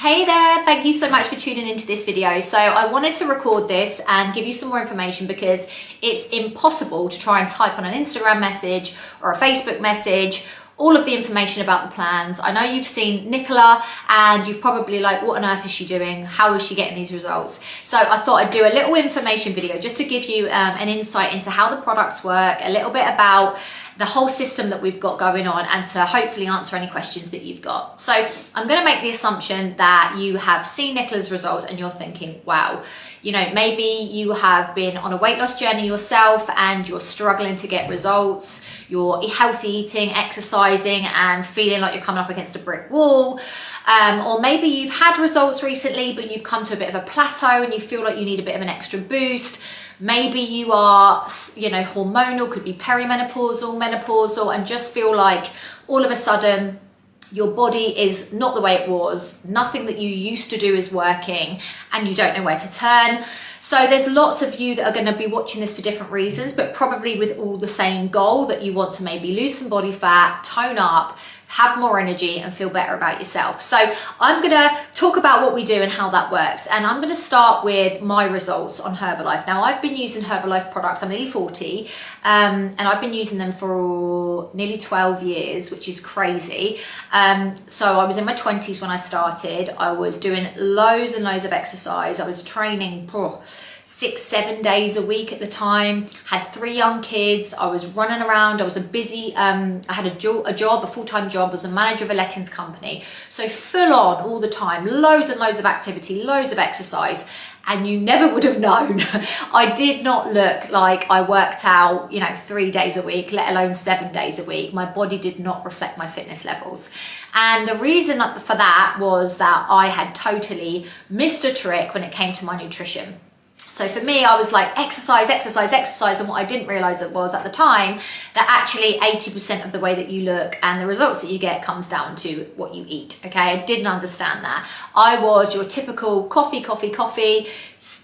Hey there, thank you so much for tuning into this video. So I wanted to record this and give you some more information because it's impossible to try and type on an Instagram message or a Facebook message all of the information about the plans. I know you've seen Nicola and you've probably like, what on earth is she doing? How is she getting these results? So I thought I'd do a little information video just to give you an insight into how the products work, a little bit about the whole system that we've got going on, and to hopefully answer any questions that you've got. So I'm going to make the assumption that you have seen Nicola's results and you're thinking, wow, you know, maybe you have been on a weight loss journey yourself and you're struggling to get results. You're healthy eating, exercising, and feeling like you're coming up against a brick wall. Or maybe you've had results recently, but you've come to a bit of a plateau and you feel like you need a bit of an extra boost. Maybe you are, you know, hormonal, could be perimenopausal, menopausal, and just feel like all of a sudden your body is not the way it was, nothing that you used to do is working, and you don't know where to turn. So there's lots of you that are going to be watching this for different reasons, but probably with all the same goal, that you want to maybe lose some body fat, tone up, have more energy and feel better about yourself. So I'm gonna talk about what we do and how that works. And I'm gonna start with my results on Herbalife. Now I've been using Herbalife products, I'm nearly 40, and I've been using them for nearly 12 years, which is crazy. So I was in my 20s when I started. I was doing loads and loads of exercise. I was training 6-7 days a week at the time, had 3 young kids. I was running around. I was a busy, I had a job, a full-time job, was a manager of a lettings company. So full on all the time, loads and loads of activity, loads of exercise. And you never would have known. I did not look like I worked out, you know, 3 days a week, let alone 7 days a week. My body did not reflect my fitness levels. And the reason for that was that I had totally missed a trick when it came to my nutrition. So for me, I was like exercise, exercise, exercise. And what I didn't realize it was at the time that actually 80% of the way that you look and the results that you get comes down to what you eat. Okay, I didn't understand that. I was your typical coffee,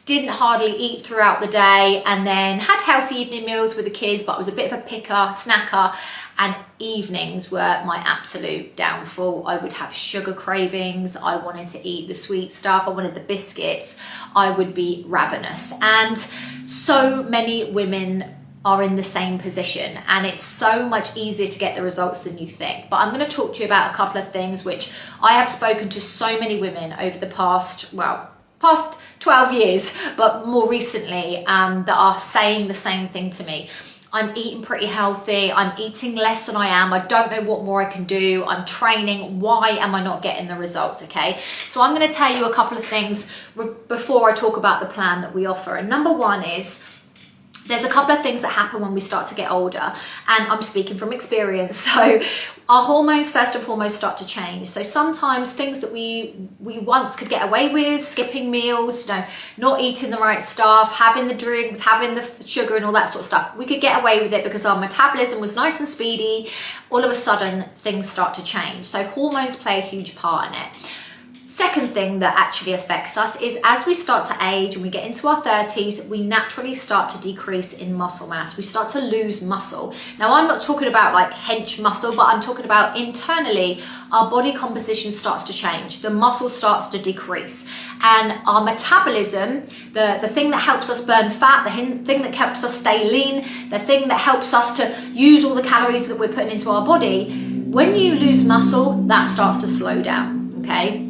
didn't hardly eat throughout the day, and then had healthy evening meals with the kids, but I was a bit of a picker, snacker, and evenings were my absolute downfall. I would have sugar cravings. I wanted to eat the sweet stuff. I wanted the biscuits. I would be ravenous. And so many women are in the same position, and it's so much easier to get the results than you think. But I'm going to talk to you about a couple of things which I have spoken to so many women over the past 12 years, but more recently, that are saying the same thing to me. I'm eating pretty healthy. I'm eating less than I am. I don't know what more I can do. I'm training. Why am I not getting the results? Okay. So I'm going to tell you a couple of things before I talk about the plan that we offer. And number one is, there's a couple of things that happen when we start to get older, and I'm speaking from experience. So our hormones first and foremost start to change. So sometimes things that we once could get away with, skipping meals, you know, not eating the right stuff, having the drinks, having the sugar and all that sort of stuff, we could get away with it because our metabolism was nice and speedy. All of a sudden things start to change. So hormones play a huge part in it. Second thing that actually affects us is as we start to age and we get into our 30s, we naturally start to decrease in muscle mass. We start to lose muscle. Now, I'm not talking about like hench muscle, but I'm talking about internally, our body composition starts to change. The muscle starts to decrease, and our metabolism, the thing that helps us burn fat, the thing that helps us stay lean, the thing that helps us to use all the calories that we're putting into our body, when you lose muscle, that starts to slow down, okay?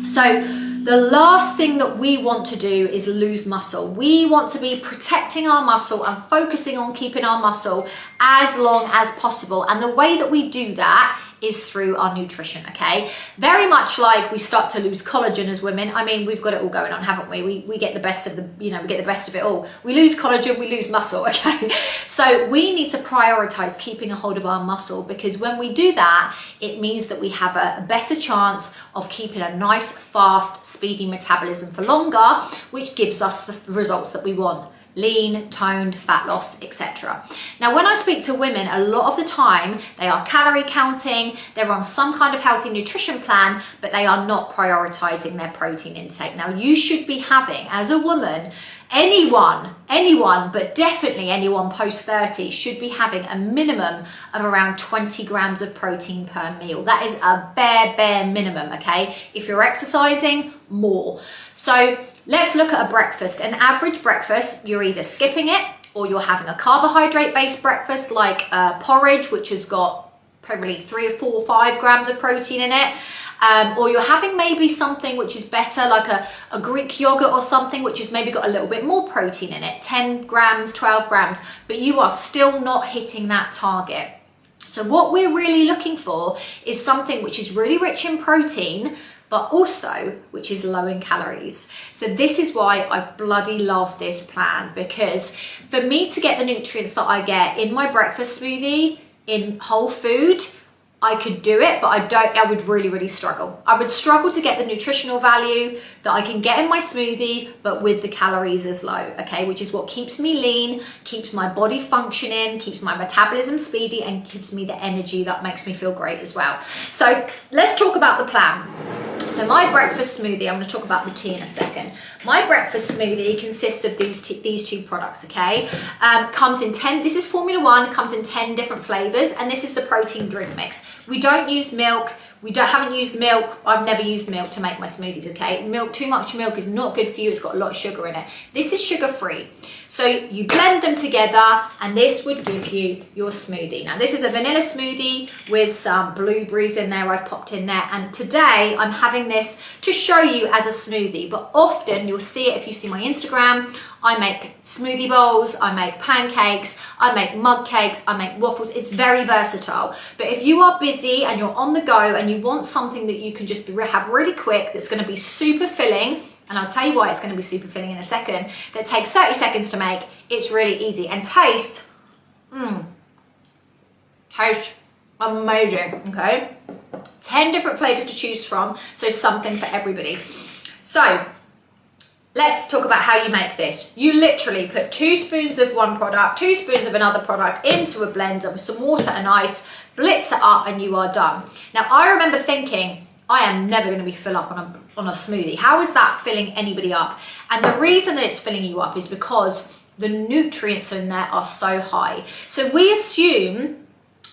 So the last thing that we want to do is lose muscle. We want to be protecting our muscle and focusing on keeping our muscle as long as possible. And the way that we do that is through our nutrition, okay? Very much like we start to lose collagen as women. I mean, we've got it all going on, haven't we? We get the best of we get the best of it all. We lose collagen, we lose muscle, okay? So we need to prioritize keeping a hold of our muscle, because when we do that, it means that we have a better chance of keeping a nice, fast, speedy metabolism for longer, which gives us the results that we want. lean, toned, fat loss, etc. Now, when I speak to women, a lot of the time they are calorie counting, they're on some kind of healthy nutrition plan, but they are not prioritizing their protein intake. Now, you should be having, as a woman, anyone, but definitely anyone post 30 should be having a minimum of around 20 grams of protein per meal. That is a bare minimum, okay? If you're exercising, more. So let's look at a breakfast. An average breakfast, you're either skipping it or you're having a carbohydrate-based breakfast like porridge, which has got probably 3 or 4 or 5 grams of protein in it. Or you're having maybe something which is better, like a Greek yogurt or something, which has maybe got a little bit more protein in it, 10 grams, 12 grams, but you are still not hitting that target. So what we're really looking for is something which is really rich in protein, but also which is low in calories. So this is why I bloody love this plan, because for me to get the nutrients that I get in my breakfast smoothie, in whole food, I could do it, but I would really struggle. I would struggle to get the nutritional value that I can get in my smoothie, but with the calories as low, okay? Which is what keeps me lean, keeps my body functioning, keeps my metabolism speedy, and gives me the energy that makes me feel great as well. So let's talk about the plan. So my breakfast smoothie, I'm going to talk about the tea in a second. My breakfast smoothie consists of these two products, okay? Comes in 10, this is Formula 1, comes in 10 different flavors, and this is the protein drink mix. We don't use milk. Haven't used milk. I've never used milk to make my smoothies, okay? Too much milk is not good for you. It's got a lot of sugar in it. This is sugar-free. So you blend them together and this would give you your smoothie. Now this is a vanilla smoothie with some blueberries in there I've popped in there. And today I'm having this to show you as a smoothie, but often you'll see it if you see my Instagram. I make smoothie bowls, I make pancakes, I make mug cakes, I make waffles. It's very versatile. But if you are busy and you're on the go and you want something that you can just have really quick, that's going to be super filling, and I'll tell you why it's going to be super filling in a second, that takes 30 seconds to make, it's really easy. And taste amazing, okay? 10 different flavors to choose from, so something for everybody. So let's talk about how you make this. You literally put 2 spoons of one product, 2 spoons of another product into a blender with some water and ice, blitz it up, and you are done. Now, I remember thinking, I am never going to be full up on a smoothie. How is that filling anybody up? And the reason that it's filling you up is because the nutrients in there are so high. So we assume,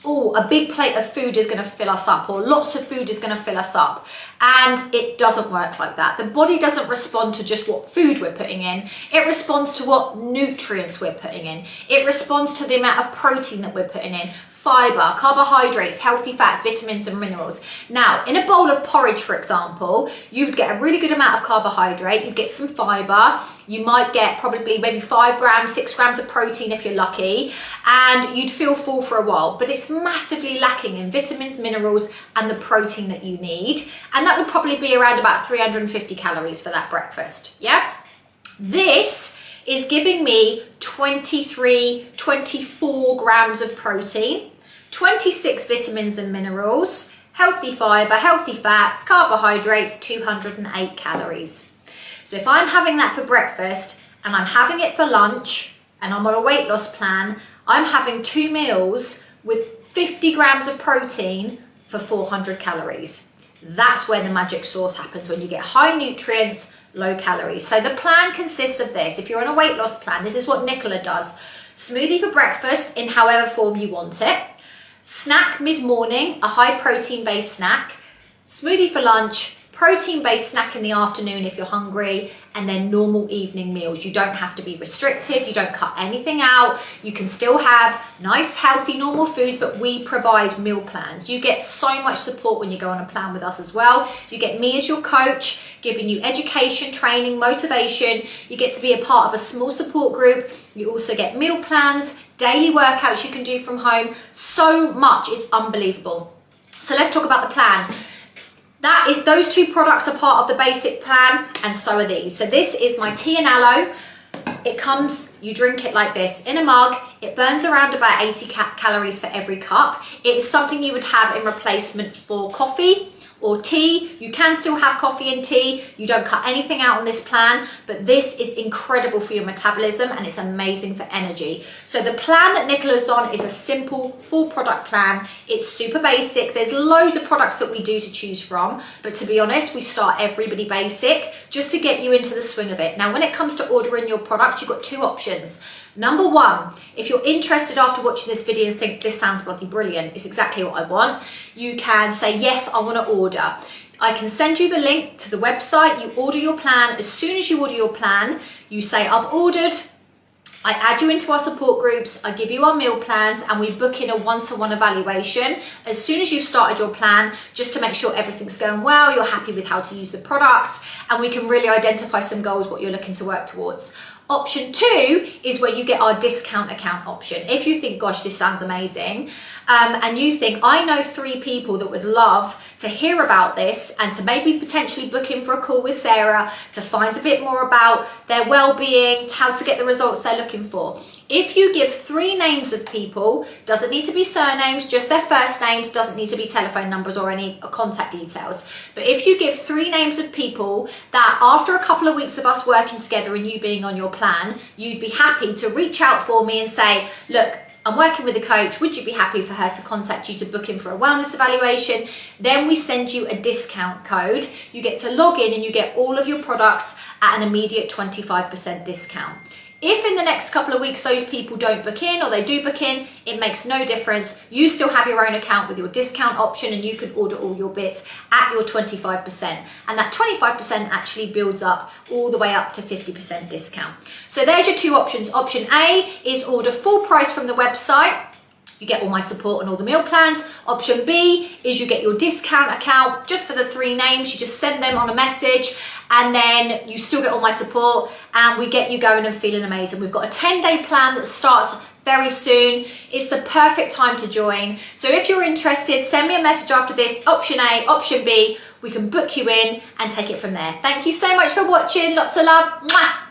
oh, a big plate of food is going to fill us up, or lots of food is going to fill us up. And it doesn't work like that. The body doesn't respond to just what food we're putting in. It responds to what nutrients we're putting in. It responds to the amount of protein that we're putting in, fiber, carbohydrates, healthy fats, vitamins and minerals. Now, in a bowl of porridge, for example, you would get a really good amount of carbohydrate, you'd get some fiber, you might get probably maybe 5 grams, 6 grams of protein if you're lucky, and you'd feel full for a while, but it's massively lacking in vitamins, minerals, and the protein that you need. And that would probably be around about 350 calories for that breakfast, yeah? This is giving me 23, 24 grams of protein, 26 vitamins and minerals, healthy fiber, healthy fats, carbohydrates, 208 calories. So if I'm having that for breakfast and I'm having it for lunch and I'm on a weight loss plan, I'm having 2 meals with 50 grams of protein for 400 calories. That's where the magic sauce happens, when you get high nutrients, low calories. So the plan consists of this. If you're on a weight loss plan, this is what Nicola does. Smoothie for breakfast in however form you want it. Snack mid-morning, a high protein based snack. Smoothie for lunch, protein-based snack in the afternoon if you're hungry, and then normal evening meals. You don't have to be restrictive, you don't cut anything out, you can still have nice, healthy, normal foods, but we provide meal plans. You get so much support when you go on a plan with us as well. You get me as your coach, giving you education, training, motivation. You get to be a part of a small support group. You also get meal plans, daily workouts you can do from home. So much, is unbelievable. So let's talk about the plan. Those 2 products are part of the basic plan, and so are these. So this is my tea and aloe. It comes, you drink it like this in a mug. It burns around about 80 calories for every cup. It is something you would have in replacement for coffee or tea. You can still have coffee and tea. You don't cut anything out on this plan, but this is incredible for your metabolism and it's amazing for energy. So the plan that Nicola's on is a simple full product plan. It's super basic. There's loads of products that we do to choose from, but to be honest, we start everybody basic just to get you into the swing of it. Now, when it comes to ordering your product, you've got two options. Number one, if you're interested after watching this video and think this sounds bloody brilliant, it's exactly what I want, you can say, yes, I want to order. I can send you the link to the website. You order your plan. As soon as you order your plan, you say, I've ordered. I add you into our support groups, I give you our meal plans, and we book in a one-to-one evaluation as soon as you've started your plan, just to make sure everything's going well, you're happy with how to use the products, and we can really identify some goals, what you're looking to work towards. Option two is where you get our discount account option. If you think, gosh, this sounds amazing, and you think, I know 3 people that would love to hear about this and to maybe potentially book in for a call with Sarah to find a bit more about their well-being, how to get the results they're looking for. If you give 3 names of people, doesn't need to be surnames, just their first names, doesn't need to be telephone numbers or any contact details. But if you give 3 names of people that after a couple of weeks of us working together and you being on your plan, you'd be happy to reach out for me and say, look, I'm working with a coach, would you be happy for her to contact you to book in for a wellness evaluation? Then we send you a discount code. You get to log in and you get all of your products at an immediate 25% discount. If in the next couple of weeks those people don't book in or they do book in, it makes no difference. You still have your own account with your discount option and you can order all your bits at your 25%. And that 25% actually builds up all the way up to 50% discount. So there's your 2 options. Option A is order full price from the website. You get all my support and all the meal plans. Option B is you get your discount account just for the 3 names. You just send them on a message and then you still get all my support and we get you going and feeling amazing. We've got a 10-day plan that starts very soon. It's the perfect time to join. So if you're interested, send me a message after this. Option A, option B, we can book you in and take it from there. Thank you so much for watching. Lots of love. Mwah!